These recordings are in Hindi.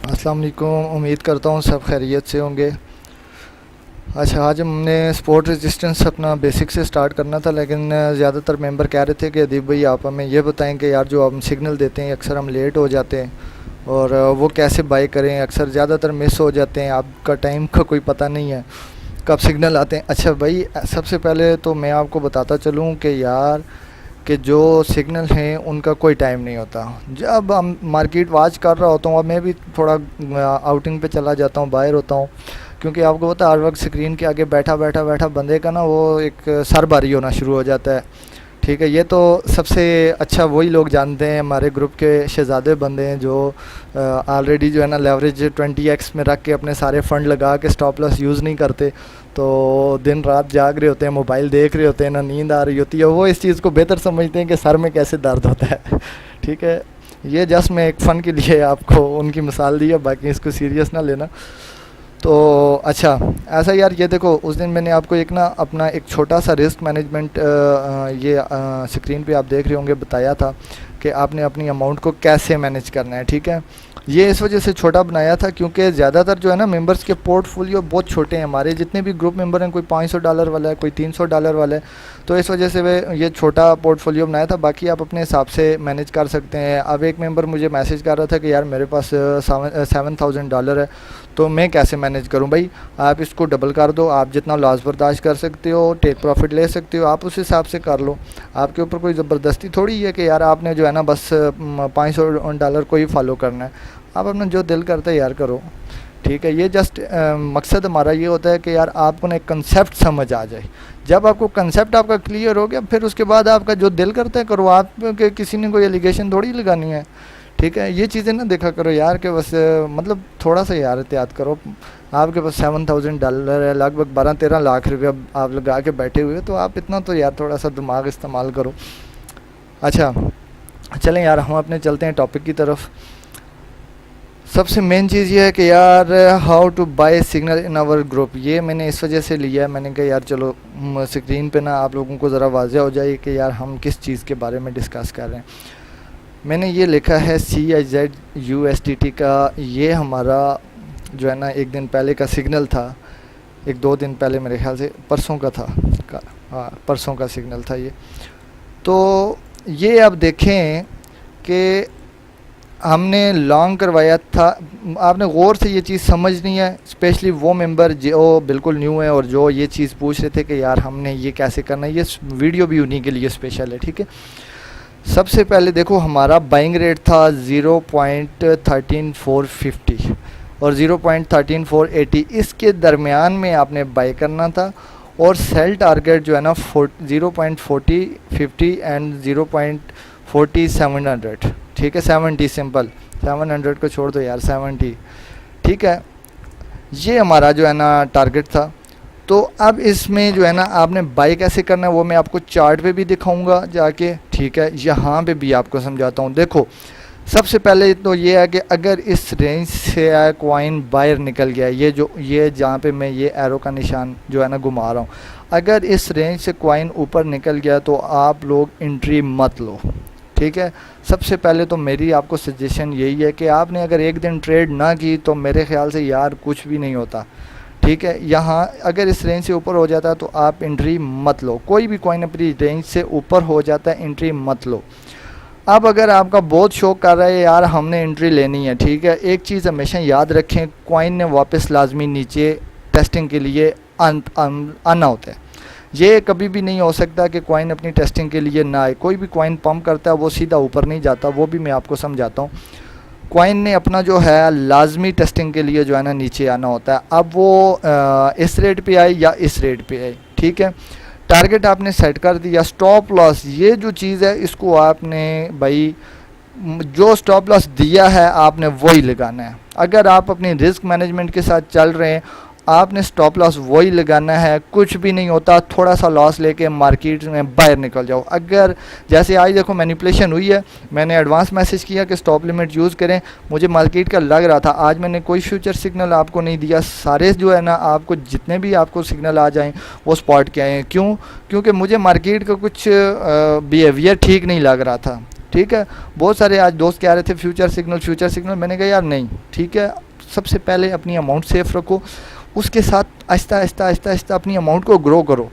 अस्सलाम वालेकुम। उम्मीद करता हूँ सब खैरियत से होंगे। अच्छा, आज हमने स्पोर्ट रेजिस्टेंस अपना बेसिक से स्टार्ट करना था, लेकिन ज़्यादातर मेंबर कह रहे थे कि अदीब भाई आप हमें ये बताएं कि यार जो हम सिग्नल देते हैं अक्सर हम लेट हो जाते हैं और वो कैसे बाय करें। अक्सर ज़्यादातर मिस हो जाते हैं, आपका टाइम का कोई पता नहीं है कब सिग्नल आते हैं। अच्छा भाई, सबसे पहले तो मैं आपको बताता चलूँ कि यार कि जो सिग्नल हैं उनका कोई टाइम नहीं होता। जब हम मार्केट वॉच कर रहा होता हूँ, अब मैं भी थोड़ा आउटिंग पे चला जाता हूँ, बाहर होता हूँ, क्योंकि आपको पता है हर वक्त स्क्रीन के आगे बैठा बैठा बैठा बंदे का ना वो एक सर भारी होना शुरू हो जाता है। ठीक है, ये तो सबसे अच्छा वही लोग जानते हैं, हमारे ग्रुप के शहजादे बंदे हैं जो ऑलरेडी जो है ना लेवरेज 20x में रख के अपने सारे फंड लगा के स्टॉप लॉस यूज़ नहीं करते। तो दिन रात जाग रहे होते हैं, मोबाइल देख रहे होते हैं, ना नींद आ रही होती है, वो इस चीज़ को बेहतर समझते हैं कि सर में कैसे दर्द होता है। ठीक है, ये जस्ट मैं एक फ़न के लिए आपको उनकी मिसाल दी है, बाकी इसको सीरियस ना लेना। तो अच्छा, ऐसा यार ये देखो, उस दिन मैंने आपको एक ना अपना एक छोटा सा रिस्क मैनेजमेंट ये स्क्रीन पे आप देख रहे होंगे बताया था कि आपने अपनी अमाउंट को कैसे मैनेज करना है। ठीक है, ये इस वजह से छोटा बनाया था क्योंकि ज़्यादातर जो है ना मेंबर्स के पोर्टफोलियो बहुत छोटे हैं। हमारे जितने भी ग्रुप मेंबर हैं, कोई $500 वाला है, कोई $300 वाला है, तो इस वजह से वे ये छोटा पोर्टफोलियो बनाया था। बाकी आप अपने हिसाब से मैनेज कर सकते हैं। अब एक मेंबर मुझे मैसेज कर रहा था कि यार मेरे पास $7,000 है, तो मैं कैसे मैनेज करूं। भाई आप इसको डबल कर दो, आप जितना लॉस बर्दाश्त कर सकते हो, टेक प्रॉफिट ले सकते हो, आप उस हिसाब से कर लो। आपके ऊपर कोई ज़बरदस्ती थोड़ी है कि यार आपने जो है ना बस $500 को ही फॉलो करना है। आप अपना जो दिल करता है यार करो। ठीक है, ये जस्ट मकसद हमारा ये होता है कि यार आपको ना एक कंसेप्ट समझ आ जाए। जब आपको कंसेप्ट आपका क्लियर हो गया, फिर उसके बाद आपका जो दिल करता है करो। आप के किसी ने कोई एलिगेशन थोड़ी लगानी है। ठीक है, ये चीज़ें ना देखा करो यार कि बस मतलब थोड़ा सा यार एहतियात करो। आपके पास $7,000 है, लगभग 12-13 लाख रुपये आप लगा के बैठे हुए, तो आप इतना तो यार थोड़ा सा दिमाग इस्तेमाल करो। अच्छा चलें यार, हम अपने चलते हैं टॉपिक की तरफ। सबसे मेन चीज़ ये है कि यार how to buy signal in our group, ये मैंने इस वजह से लिया है। मैंने कहा यार चलो स्क्रीन पे ना आप लोगों को ज़रा वाज़ेह हो जाए कि यार हम किस चीज़ के बारे में डिस्कस कर रहे हैं। मैंने ये लिखा है CIZ/USDT का, ये हमारा जो है ना एक दिन पहले का सिग्नल था, 1-2 दिन पहले, मेरे ख्याल से परसों का था हाँ परसों का सिग्नल था ये। तो ये आप देखें कि हमने लॉन्ग करवाया था। आपने गौर से ये चीज़ समझनी है, स्पेशली वो मेंबर जो बिल्कुल न्यू है और जो ये चीज़ पूछ रहे थे कि यार हमने ये कैसे करना है। ये वीडियो भी उन्हीं के लिए स्पेशल है। ठीक है, सबसे पहले देखो हमारा बाइंग रेट था 0.13450 और 0.13480, इसके दरमियान में आपने बाई करना था। और सेल टारगेट जो है ना 0.4050 एंड 0.4700। ठीक है, 70 सिंपल, 700 को छोड़ दो यार, 70। ठीक है, ये हमारा जो है ना टारगेट था। तो अब इसमें जो है ना आपने बाई कैसे करना है वो मैं आपको चार्ट पे भी दिखाऊंगा जाके। ठीक है, यहाँ पे भी आपको समझाता हूँ। देखो सबसे पहले तो ये है कि अगर इस रेंज से कॉइन बाहर निकल गया, ये जहाँ पे मैं ये एरो का निशान जो है ना घुमा रहा हूँ, अगर इस रेंज से कॉइन ऊपर निकल गया तो आप लोग एंट्री मत लो। ठीक है, सबसे पहले तो मेरी आपको सजेशन यही है कि आपने अगर एक दिन ट्रेड ना की तो मेरे ख्याल से यार कुछ भी नहीं होता। ठीक है, यहाँ अगर इस रेंज से ऊपर हो जाता है तो आप एंट्री मत लो। कोई भी कॉइन अपनी रेंज से ऊपर हो जाता है एंट्री मत लो। अब अगर आपका बहुत शौक कर रहा है यार हमने एंट्री लेनी है, ठीक है, एक चीज़ हमेशा याद रखें, कॉइन ने वापस लाजमी नीचे टेस्टिंग के लिए आना होता है। ये कभी भी नहीं हो सकता कि कॉइन अपनी टेस्टिंग के लिए ना आए। कोई भी कॉइन पंप करता है वो सीधा ऊपर नहीं जाता, वो भी मैं आपको समझाता हूँ। कॉइन ने अपना जो है लाजमी टेस्टिंग के लिए जो है ना नीचे आना होता है। अब वो इस रेट पे आए या इस रेट पे आए, ठीक है, टारगेट आपने सेट कर दिया। स्टॉप लॉस, ये जो चीज़ है इसको आपने भाई जो स्टॉप लॉस दिया है आपने वही लगाना है। अगर आप अपनी रिस्क मैनेजमेंट के साथ चल रहे हैं आपने स्टॉप लॉस वही लगाना है। कुछ भी नहीं होता, थोड़ा सा लॉस लेके मार्केट में बाहर निकल जाओ। अगर जैसे आज देखो मैनिपुलेशन हुई है, मैंने एडवांस मैसेज किया कि स्टॉप लिमिट यूज़ करें, मुझे मार्केट का लग रहा था। आज मैंने कोई फ्यूचर सिग्नल आपको नहीं दिया, सारे जो है ना आपको जितने भी आपको सिग्नल आ जाएँ वो स्पॉट के आए हैं। क्यों? क्योंकि मुझे मार्केट का कुछ बिहेवियर ठीक नहीं लग रहा था। ठीक है। बहुत सारे आज दोस्त कह रहे थे फ्यूचर सिग्नल, मैंने कहा यार नहीं, ठीक है, सबसे पहले अपनी अमाउंट सेफ रखो, उसके साथ आहिस्ता आहिस्ता आहिस्ता आहिस्ता अपनी अमाउंट को ग्रो करो,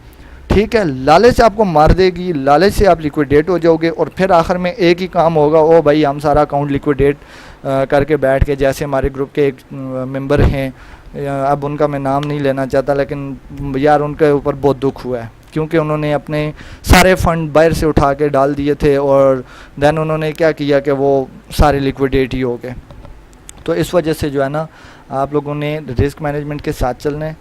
ठीक है। लालच आपको मार देगी, लालच से आप लिक्विडेट हो जाओगे और फिर आखिर में एक ही काम होगा, ओ भाई हम सारा अकाउंट लिक्विडेट करके बैठ के, जैसे हमारे ग्रुप के एक मेंबर हैं, अब उनका मैं नाम नहीं लेना चाहता, लेकिन यार उनके ऊपर बहुत दुख हुआ है क्योंकि उन्होंने अपने सारे फंड बाहर से उठा के डाल दिए थे और देन उन्होंने क्या किया कि वो सारे लिक्विडेट ही हो गए। तो इस वजह से जो है ना, आप लोगों ने रिस्क मैनेजमेंट के साथ चलना है।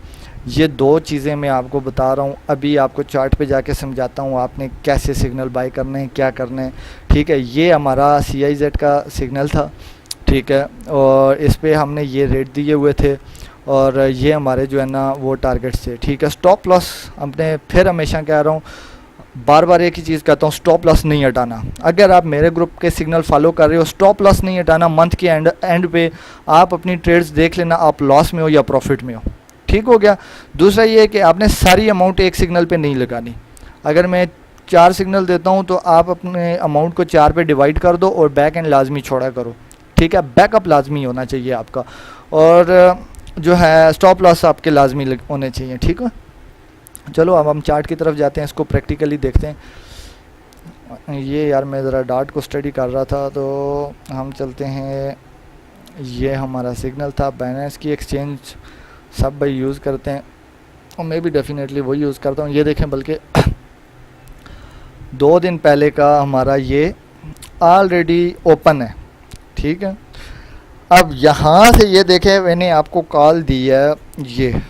ये दो चीज़ें मैं आपको बता रहा हूँ, अभी आपको चार्ट पे जाके समझाता हूँ आपने कैसे सिग्नल बाय करने हैं, क्या करना है, ठीक है। ये हमारा CIZ का सिग्नल था, ठीक है, और इस पे हमने ये रेट दिए हुए थे और ये हमारे जो है ना वो टारगेट्स थे, ठीक है। स्टॉप लॉस हमने, फिर हमेशा कह रहा हूँ, बार बार एक ही चीज़ कहता हूँ, स्टॉप लॉस नहीं हटाना। अगर आप मेरे ग्रुप के सिग्नल फॉलो कर रहे हो, स्टॉप लॉस नहीं हटाना। मंथ के एंड पे आप अपनी ट्रेड्स देख लेना, आप लॉस में हो या प्रॉफिट में हो, ठीक हो गया। दूसरा ये है कि आपने सारी अमाउंट एक सिग्नल पे नहीं लगानी। अगर मैं 4 सिग्नल देता हूँ तो आप अपने अमाउंट को 4 पे डिवाइड कर दो और बैक एंड लाजमी छोड़ा करो, ठीक है। बैकअप लाजमी होना चाहिए आपका, और जो है स्टॉप लॉस आपके लाजमी होने चाहिए, ठीक है। चलो अब हम चार्ट की तरफ जाते हैं, इसको प्रैक्टिकली देखते हैं। ये यार मैं ज़रा डार्ट को स्टडी कर रहा था, तो हम चलते हैं। ये हमारा सिग्नल था, बाइनेंस की एक्सचेंज सब भाई यूज़ करते हैं और मैं भी डेफिनेटली वही यूज़ करता हूँ। ये देखें, बल्कि 2 दिन पहले का हमारा ये ऑलरेडी ओपन है, ठीक है। अब यहाँ से ये देखें, मैंने आपको कॉल दी है, ये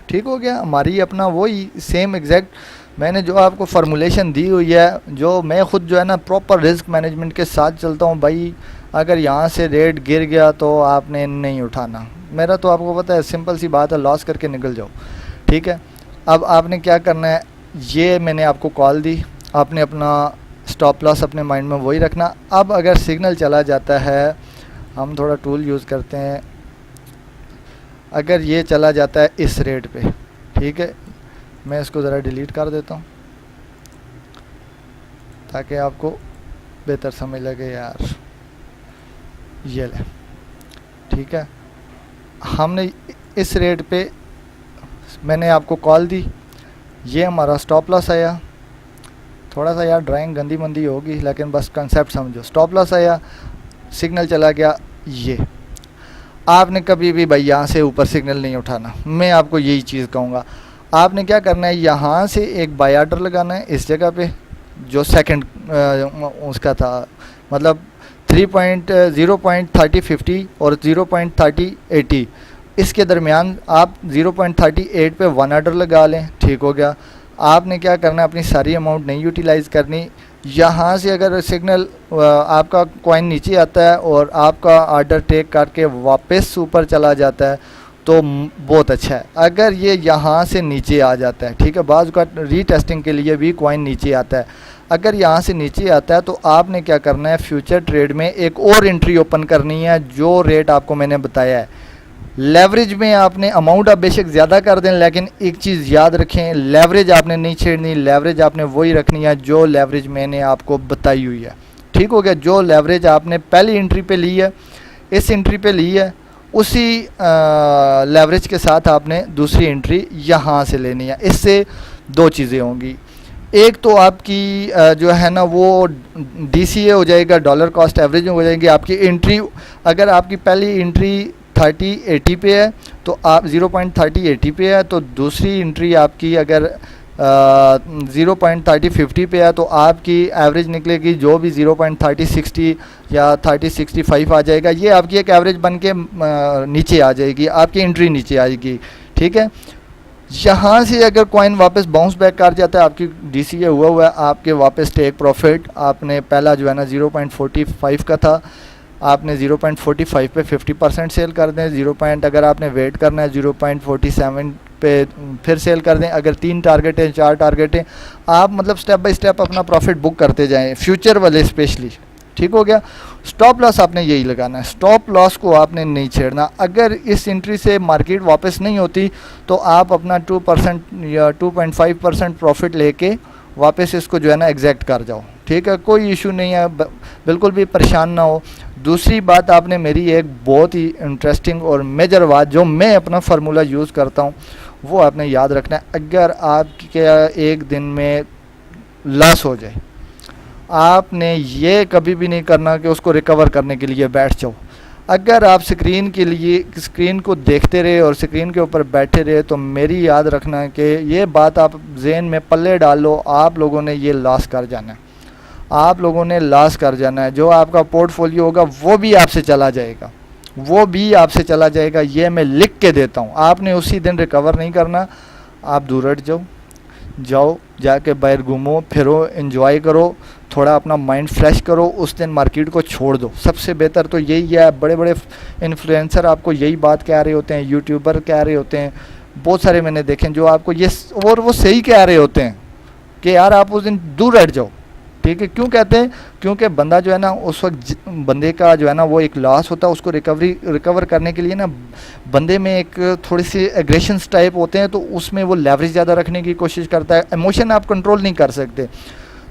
ठीक हो गया। हमारी अपना वही सेम एग्जैक्ट मैंने जो आपको फार्मूलेशन दी हुई है, जो मैं ख़ुद जो है ना प्रॉपर रिस्क मैनेजमेंट के साथ चलता हूँ। भाई अगर यहाँ से रेट गिर गया तो आपने नहीं उठाना, मेरा तो आपको पता है, सिंपल सी बात है, लॉस करके निकल जाओ, ठीक है। अब आपने क्या करना है, ये मैंने आपको कॉल दी, आपने अपना स्टॉप लॉस अपने माइंड में वही रखना। अब अगर सिग्नल चला जाता है, हम थोड़ा टूल यूज़ करते हैं, अगर ये चला जाता है इस रेट पे, ठीक है, मैं इसको ज़रा डिलीट कर देता हूँ ताकि आपको बेहतर समझ लगे यार। ये ले, ठीक है, हमने इस रेट पे मैंने आपको कॉल दी, ये हमारा स्टॉप लॉस आया। थोड़ा सा यार ड्राइंग गंदी मंदी होगी, लेकिन बस कंसेप्ट समझो। स्टॉप लॉस आया, सिग्नल चला गया, ये आपने कभी भी भाई यहाँ से ऊपर सिग्नल नहीं उठाना। मैं आपको यही चीज़ कहूँगा, आपने क्या करना है, यहाँ से एक बाय ऑर्डर लगाना है इस जगह पे, जो सेकंड उसका था, मतलब 0.3050 और 0.3080 इसके दरमियान आप 0.38 पे 1 ऑर्डर लगा लें, ठीक हो गया। आपने क्या करना है, अपनी सारी अमाउंट नहीं यूटिलाइज़ करनी। यहाँ से अगर सिग्नल आपका कॉइन नीचे आता है और आपका ऑर्डर टेक करके वापस ऊपर चला जाता है तो बहुत अच्छा है। अगर ये यहाँ से नीचे आ जाता है, ठीक है, बाज़ का रीटेस्टिंग के लिए भी कॉइन नीचे आता है, अगर यहाँ से नीचे आता है तो आपने क्या करना है, फ्यूचर ट्रेड में एक और एंट्री ओपन करनी है, जो रेट आपको मैंने बताया है। लेवरेज में आपने अमाउंट आप बेशक ज़्यादा कर दें, लेकिन एक चीज़ याद रखें, लेवरेज आपने नहीं छेड़नी, लेवरेज आपने वही रखनी है जो लेवरेज मैंने आपको बताई हुई है, ठीक हो गया। जो लेवरेज आपने पहली एंट्री पे ली है, इस एंट्री पे ली है, उसी लेवरेज के साथ आपने दूसरी एंट्री यहाँ से लेनी है। इससे 2 चीज़ें होंगी, एक तो आपकी जो है ना वो DCA हो जाएगा, डॉलर कॉस्ट एवरेज हो जाएगी आपकी एंट्री। अगर आपकी पहली एंट्री 3080 पे है तो आप 0.3080 पे है, तो दूसरी एंट्री आपकी अगर 0.3050 पे है तो आपकी एवरेज निकलेगी जो भी 0.3060 या 3065 आ जाएगा। ये आपकी एक एवरेज बन के नीचे आ जाएगी, आपकी एंट्री नीचे आएगी, ठीक है। यहाँ से अगर कॉइन वापस बाउंस बैक कर जाता है, आपकी DCA हुआ है, आपके वापस टेक प्रॉफिट, आपने पहला जो है ना 0.45 का था, आपने 0.45 पे 50% सेल कर दें। 0. अगर आपने वेट करना है 0.47 पे फिर सेल कर दें। अगर 3 टारगेट हैं, 4 टारगेट हैं, आप मतलब स्टेप बाय स्टेप अपना प्रॉफिट बुक करते जाएं, फ्यूचर वाले स्पेशली, ठीक हो गया। स्टॉप लॉस आपने यही लगाना है, स्टॉप लॉस को आपने नहीं छेड़ना। अगर इस एंट्री से मार्केट वापस नहीं होती तो आप अपना 2% या 2.5% प्रॉफिट लेके वापस इसको जो है ना एग्जैक्ट कर जाओ, ठीक। ठीक है, कोई इशू नहीं है, बिल्कुल भी परेशान ना हो। दूसरी बात, आपने मेरी एक बहुत ही इंटरेस्टिंग और मेजर बात जो मैं अपना फार्मूला यूज़ करता हूँ वो आपने याद रखना है। अगर आपके एक दिन में लॉस हो जाए, आपने ये कभी भी नहीं करना कि उसको रिकवर करने के लिए बैठ जाओ। अगर आप स्क्रीन को देखते रहे और स्क्रीन के ऊपर बैठे रहे तो मेरी याद रखना है कि ये बात आप ज़हन में पल्ले डाल लो, आप लोगों ने ये लॉस कर जाना है, आप लोगों ने लॉस कर जाना है। जो आपका पोर्टफोलियो होगा वो भी आपसे चला जाएगा, वो भी आपसे चला जाएगा, ये मैं लिख के देता हूँ। आपने उसी दिन रिकवर नहीं करना, आप दूर हट जाओ, जाके बाहर घूमो फिरो, एंजॉय करो, थोड़ा अपना माइंड फ्रेश करो, उस दिन मार्केट को छोड़ दो। सबसे बेहतर तो यही है। बड़े बड़े इन्फ्लुएंसर आपको यही बात कह रहे होते हैं, यूट्यूबर कह रहे होते हैं, बहुत सारे मैंने देखे जो आपको ये, और वो सही कह रहे होते हैं कि यार आप उस दिन दूर हट जाओ। ठीक है, क्यों कहते हैं? क्योंकि बंदा जो है ना उस वक्त बंदे का जो है ना वो एक लॉस होता है, उसको रिकवर करने के लिए ना बंदे में एक थोड़ी सी एग्रेशंस टाइप होते हैं, तो उसमें वो लेवरेज ज़्यादा रखने की कोशिश करता है। इमोशन आप कंट्रोल नहीं कर सकते।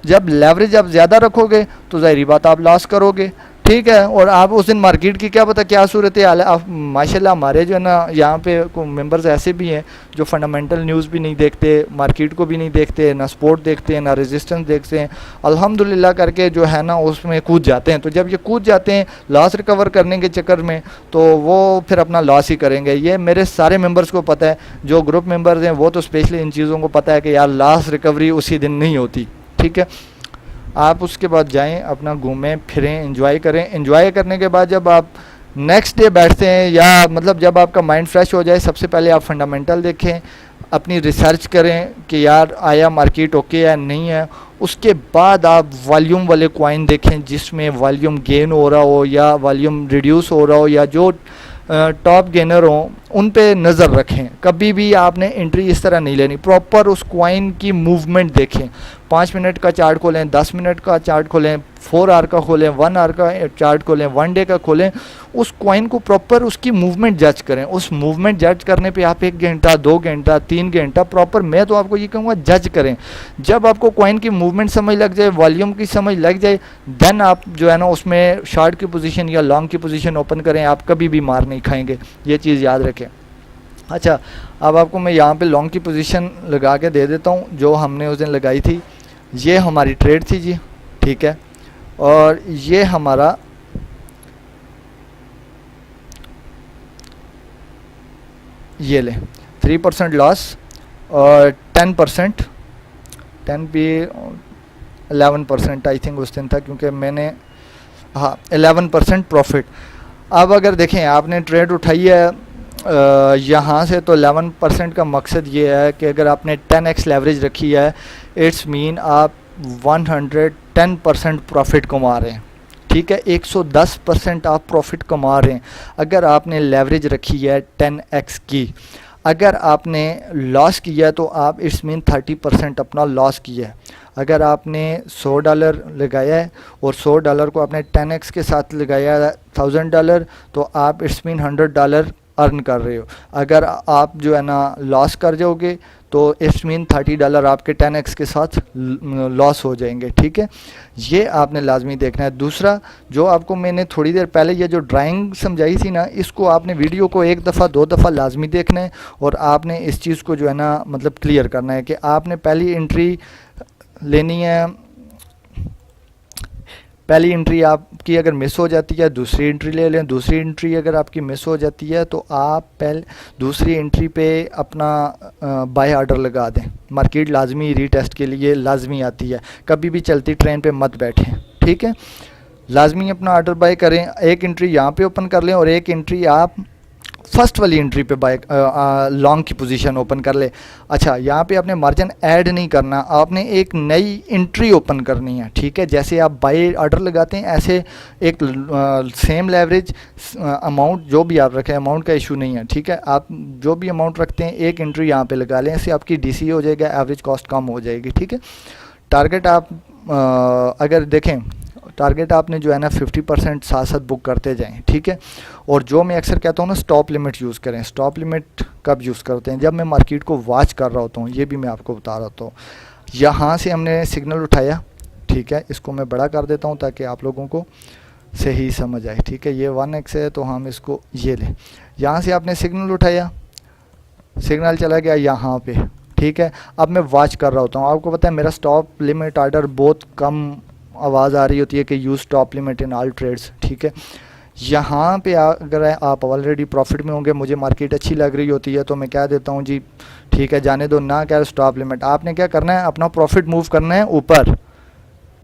जब लेवरेज आप ज़्यादा रखोगे तो ज़ाहिर बात आप लॉस करोगे। ठीक है, और आप उस दिन मार्केट की क्या पता क्या सूरत है। आप माशाल्लाह हमारे जो है ना यहाँ पे मेंबर्स ऐसे भी हैं जो फंडामेंटल न्यूज़ भी नहीं देखते, मार्केट को भी नहीं देखते, ना स्पोर्ट देखते हैं, ना रेजिस्टेंस देखते हैं, अल्हम्दुलिल्लाह करके जो है ना उसमें कूद जाते हैं। तो जब ये कूद जाते हैं लॉस रिकवर करने के चक्कर में, तो वो फिर अपना लॉस ही करेंगे। ये मेरे सारे मेंबर्स को पता है, जो ग्रुप मेंबर्स हैं वो तो स्पेशली इन चीज़ों को पता है कि यार लॉस रिकवरी उसी दिन नहीं होती। ठीक है, आप उसके बाद जाएं, अपना घूमें फिरें, एंजॉय करें। एंजॉय करने के बाद जब आप नेक्स्ट डे बैठते हैं, या मतलब जब आपका माइंड फ्रेश हो जाए, सबसे पहले आप फंडामेंटल देखें, अपनी रिसर्च करें कि यार आया मार्केट ओके या नहीं है। उसके बाद आप वॉल्यूम वाले कॉइन देखें जिसमें वॉल्यूम गेन हो रहा हो या वॉल्यूम रिड्यूस हो रहा हो, या जो टॉप गेनर हो उन पे नज़र रखें। कभी भी आपने एंट्री इस तरह नहीं लेनी, प्रॉपर उस कॉइन की मूवमेंट देखें। 5 मिनट का चार्ट खोलें, 10 मिनट का चार्ट खोलें, 4 आवर का खोलें, 1 आवर का चार्ट खोलें, 1 डे का खोलें। उस कॉइन को प्रॉपर उसकी मूवमेंट जज करें। उस मूवमेंट जज करने पे आप 1 घंटा, 2 घंटा, 3 घंटा प्रॉपर, मैं तो आपको ये कहूँगा जज करें। जब आपको कॉइन की मूवमेंट समझ लग जाए, वॉल्यूम की समझ लग जाए, देन आप जो है ना उसमें शॉर्ट की पोजीशन या लॉन्ग की पोजीशन ओपन करें। आप कभी भी मार नहीं खाएंगे, ये चीज़ याद रखें। अच्छा, अब आपको मैं यहाँ पे लॉन्ग की पोजीशन लगा के दे देता हूँ जो हमने उस दिन लगाई थी। ये हमारी ट्रेड थी जी, ठीक है, और ये हमारा ये ले 3% लॉस और 10% 10 भी 11% आई थिंक उस दिन था, क्योंकि मैंने 11% प्रॉफिट। अब अगर देखें आपने ट्रेड उठाई है यहाँ से, तो 11% का मकसद ये है कि अगर आपने 10x लेवरेज रखी है, इट्स मीन आप 110% प्रॉफिट कमा रहे हैं। ठीक है, 110% आप प्रॉफिट कमा रहे हैं अगर आपने लेवरेज रखी है 10x की। अगर आपने लॉस किया है तो आप इट्स मीन 30% अपना लॉस किया है। अगर आपने $100 लगाया है और $100 को आपने 10x के साथ लगाया है $1000, तो आप इट्स मीन $100 अर्न कर रहे हो। अगर आप जो है ना लॉस कर जाओगे तो इट्स मीन $30 आपके 10x के साथ लॉस हो जाएंगे। ठीक है, ये आपने लाजमी देखना है। दूसरा, जो आपको मैंने थोड़ी देर पहले ये जो ड्राइंग समझाई थी ना, इसको आपने वीडियो को 1 दफ़ा 2 दफ़ा लाजमी देखना है, और आपने इस चीज़ को जो है ना मतलब क्लियर करना है कि आपने पहली एंट्री लेनी है। पहली एंट्री आपकी अगर मिस हो जाती है, दूसरी एंट्री ले लें। दूसरी एंट्री अगर आपकी मिस हो जाती है तो आप दूसरी एंट्री पे अपना बाय ऑर्डर लगा दें। मार्केट लाजमी रीटेस्ट के लिए लाजमी आती है, कभी भी चलती ट्रेन पे मत बैठें। ठीक है, लाजमी अपना ऑर्डर बाय करें। एक एंट्री यहाँ पे ओपन कर लें और एक एंट्री आप फर्स्ट वाली एंट्री पे बाय लॉन्ग की पोजीशन ओपन कर ले। अच्छा, यहाँ पे आपने मार्जिन ऐड नहीं करना, आपने एक नई एंट्री ओपन करनी है। ठीक है, जैसे आप बाय ऑर्डर लगाते हैं ऐसे एक सेम लेवरेज अमाउंट जो भी आप रखें, अमाउंट का इशू नहीं है। ठीक है, आप जो भी अमाउंट रखते हैं एक एंट्री यहाँ पे लगा लें, इससे आपकी डीसी हो जाएगा, एवरेज कॉस्ट कम हो जाएगी। ठीक है, टारगेट आप अगर देखें, टारगेट आपने जो है ना 50% साथ साथ बुक करते जाएं। ठीक है, और जो मैं अक्सर कहता हूँ ना, स्टॉप लिमिट यूज़ करें। स्टॉप लिमिट कब यूज़ करते हैं? जब मैं मार्केट को वॉच कर रहा होता हूँ, ये भी मैं आपको बता रहा हूँ। यहाँ से हमने सिग्नल उठाया, ठीक है, इसको मैं बड़ा कर देता हूँ ताकि आप लोगों को सही समझ आए। ठीक है, ये 1x है तो हम इसको ये लें। यहाँ से आपने सिग्नल उठाया, सिग्नल चला गया यहाँ पे। ठीक है, अब मैं वॉच कर रहा होता हूँ। आपको पता है मेरा स्टॉप लिमिट ऑर्डर बहुत कम आवाज़ आ रही होती है कि use stop limit in all trades. ठीक है, यहाँ पे अगर आप ऑलरेडी प्रॉफिट में होंगे, मुझे मार्केट अच्छी लग रही होती है तो मैं क्या देता हूँ जी, ठीक है जाने दो ना, क्या स्टॉप लिमिट। आपने क्या करना है, अपना प्रॉफिट मूव करना है ऊपर।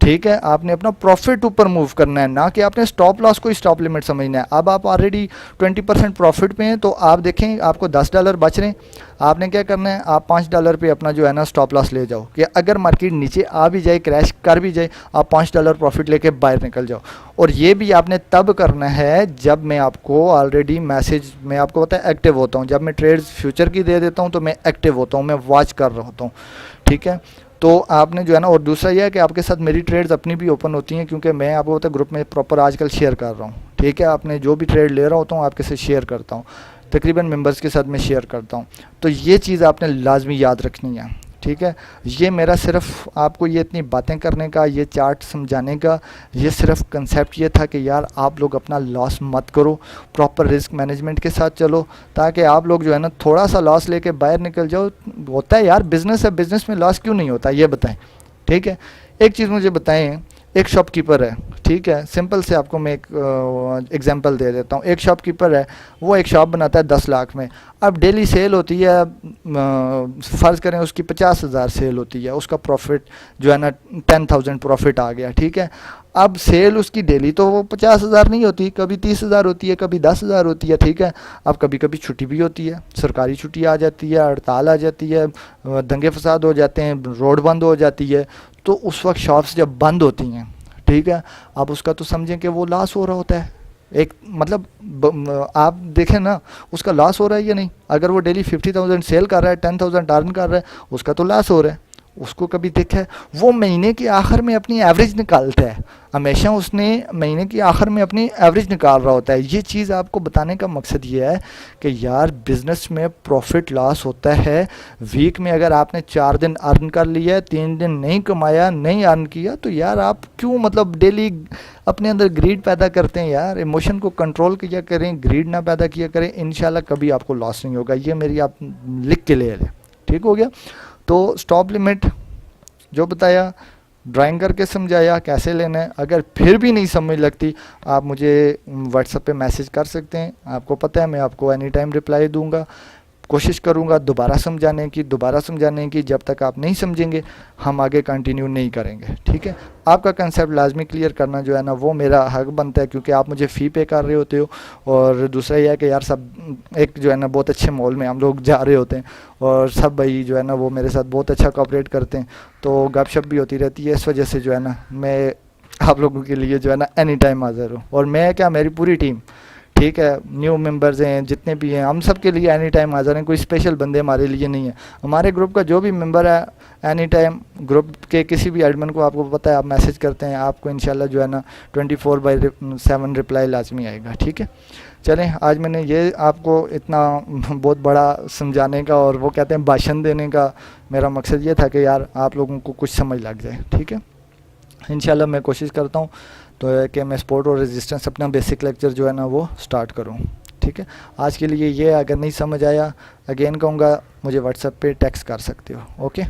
ठीक है, आपने अपना प्रॉफिट ऊपर मूव करना है, ना कि आपने स्टॉप लॉस को स्टॉप लिमिट समझना है। अब आप ऑलरेडी 20% प्रॉफिट पे हैं तो आप देखें आपको $10 बच रहे हैं। आपने क्या करना है, आप $5 पे अपना जो है ना स्टॉप लॉस ले जाओ कि अगर मार्केट नीचे आ भी जाए, क्रैश कर भी जाए, आप $5 प्रॉफिट लेके बाहर निकल जाओ। और ये भी आपने तब करना है जब मैं आपको ऑलरेडी मैसेज, मैं आपको पता है एक्टिव होता हूँ। जब मैं ट्रेड्स फ्यूचर की दे देता हूँ तो मैं एक्टिव होता हूँ, मैं वॉच कर रहा होता हूँ। ठीक है, तो आपने जो है ना, और दूसरा यह है कि आपके साथ मेरी ट्रेड्स अपनी भी ओपन होती हैं क्योंकि मैं आपको पता है ग्रुप में प्रॉपर आजकल शेयर कर रहा हूँ। ठीक है, आपने जो भी ट्रेड ले रहा होता हूँ आपके साथ शेयर करता हूँ, तकरीबन मेंबर्स के साथ मैं शेयर करता हूँ। तो ये चीज़ आपने लाजमी याद रखनी है। ठीक है, ये मेरा सिर्फ आपको ये इतनी बातें करने का, ये चार्ट समझाने का, ये सिर्फ कंसेप्ट ये था कि यार आप लोग अपना लॉस मत करो, प्रॉपर रिस्क मैनेजमेंट के साथ चलो, ताकि आप लोग जो है ना थोड़ा सा लॉस लेके बाहर निकल जाओ। होता है यार, बिजनेस है, बिजनेस में लॉस क्यों नहीं होता, ये बताएं। ठीक है, एक चीज़ मुझे बताएं, एक शॉपकीपर है, ठीक है, सिंपल से आपको मैं एक एग्जांपल दे देता हूँ। एक शॉपकीपर है, वो एक शॉप बनाता है 10 लाख में। अब डेली सेल होती है, फ़र्ज़ करें उसकी 50,000 सेल होती है, उसका प्रॉफिट जो है ना 10,000 प्रॉफिट आ गया। ठीक है, अब सेल उसकी डेली तो वो 50,000 नहीं होती, कभी 30,000 होती है, कभी 10,000 होती है। ठीक है, अब कभी कभी छुट्टी भी होती है, सरकारी छुट्टी आ जाती है, हड़ताल आ जाती है, दंगे फसाद हो जाते हैं, रोड बंद हो जाती है, तो उस वक्त शॉप्स जब बंद होती हैं, ठीक है, आप उसका तो समझें कि वो लॉस हो रहा होता है। एक मतलब आप देखें ना, उसका लॉस हो रहा है या नहीं। अगर वो डेली 50,000 सेल कर रहा है, 10,000 अर्न कर रहा है, उसका तो लॉस हो रहा है। उसको कभी देखा है वो महीने के आखिर में अपनी एवरेज निकालता है, हमेशा उसने महीने के आखिर में अपनी एवरेज निकाल रहा होता है। ये चीज़ आपको बताने का मकसद ये है कि यार बिज़नेस में प्रॉफिट लॉस होता है। वीक में अगर आपने 4 दिन अर्न कर लिया, 3 दिन नहीं कमाया, नहीं अर्न किया, तो यार आप क्यों मतलब डेली अपने अंदर ग्रीड पैदा करते हैं। यार इमोशन को कंट्रोल किया करें, ग्रीड ना पैदा किया करें, इंशाल्लाह कभी आपको लॉस नहीं होगा। ये मेरी आप लिख के ले लें, ठीक हो गया। तो स्टॉप लिमिट जो बताया, ड्राइंग करके समझाया कैसे लेना है। अगर फिर भी नहीं समझ लगती, आप मुझे व्हाट्सएप पे मैसेज कर सकते हैं। आपको पता है मैं आपको एनी टाइम रिप्लाई दूंगा, कोशिश करूंगा दोबारा समझाने की। जब तक आप नहीं समझेंगे हम आगे कंटिन्यू नहीं करेंगे, ठीक है। आपका कंसेप्ट लाजमी क्लियर करना जो है ना वो मेरा हक बनता है, क्योंकि आप मुझे फ़ी पे कर रहे होते हो। और दूसरा यह है कि यार सब एक जो है ना बहुत अच्छे मॉल में हम लोग जा रहे होते हैं और सब भाई जो है ना वो मेरे साथ बहुत अच्छा कोऑपरेट करते हैं, तो गपशप भी होती रहती है। इस वजह से जो है ना मैं आप लोगों के लिए जो है ना एनी टाइम हाज़िर हूँ। और मैं क्या, मेरी पूरी टीम, ठीक है, न्यू मेंबर्स हैं जितने भी हैं, हम सब के लिए एनी टाइम हाज़िर हैं। कोई स्पेशल बंदे हमारे लिए नहीं है। हमारे ग्रुप का जो भी मेंबर है एनी टाइम ग्रुप के किसी भी एडमिन को आपको पता है आप मैसेज करते हैं, आपको इंशाल्लाह जो है ना 24/7 रिप्लाई लाजमी आएगा, ठीक है। चलें, आज मैंने ये आपको इतना बहुत बड़ा समझाने का और वो कहते हैं भाषण देने का मेरा मकसद ये था कि यार आप लोगों को कुछ समझ लग जाए, ठीक है। इंशाल्लाह मैं कोशिश करता हूँ तो है कि मैं सपोर्ट और रेजिस्टेंस अपना बेसिक लेक्चर जो है ना वो स्टार्ट करूँ, ठीक है। आज के लिए ये, अगर नहीं समझ आया अगेन कहूँगा मुझे व्हाट्सएप पे टेक्स्ट कर सकते हो, ओके।